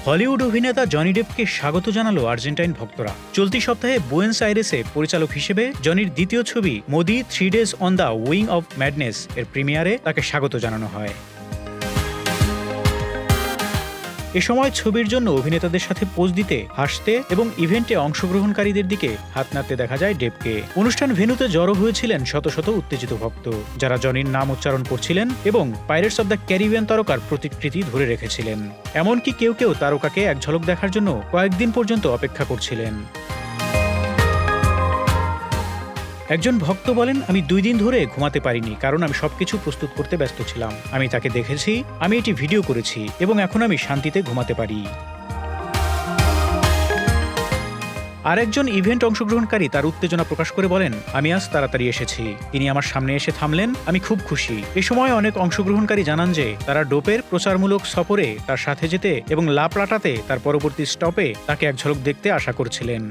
Hollywood অভিনেতা Johnny ডেপকে স্বাগত জানালো আর্জেন্টাইন ভক্তরা। চলতি সপ্তাহে বুয়েন্স আইরেসে পরিচালক হিসেবে জনির দ্বিতীয় ছবি Modi 3 days on the wing of madness এর প্রিমিয়ারে তাকে স্বাগত জানানো হয়। এ সময় ছবির জন্য অভিনেতাদের সাথে পোজ দিতে, হাসতে এবং ইভেন্টে অংশগ্রহণকারীদের দিকে হাত নাড়তে দেখা যায় ডেপকে। অনুষ্ঠান ভেন্যুতে জড়ো হয়েছিলেন শত শত উত্তেজিত ভক্ত, যারা জনির নাম উচ্চারণ করছিলেন এবং পাইরেটস অব দ্য ক্যারিবিয়ান তারকার প্রতিকৃতি ধরে রেখেছিলেন। এমনকি কেউ কেউ তারকাকে এক ঝলক দেখার জন্য কয়েকদিন পর্যন্ত অপেক্ষা করছিলেন। একজন ভক্ত বলেন, আমি 2 দিন ধরে ঘুমাতে পারিনি, কারণ আমি সবকিছু প্রস্তুত করতে ব্যস্ত ছিলাম। আমি তাকে দেখেছি, আমি এটি ভিডিও করেছি এবং এখন আমি শান্তিতে ঘুমাতে পারি। আরেকজন ইভেন্ট অংশগ্রহণকারী তার উত্তেজনা প্রকাশ করে বলেন, আমি আজ তাড়াতাড়ি এসেছি। তিনি আমার সামনে এসে থামলেন, আমি খুব খুশি। এ সময় অনেক অংশগ্রহণকারী জানান যে তারা ডোপের প্রচারমূলক সফরে তার সাথে যেতে এবং লা প্লাটাতে তার পরবর্তী স্টপে তাকে এক ঝলক দেখতে আশা করছিলেন।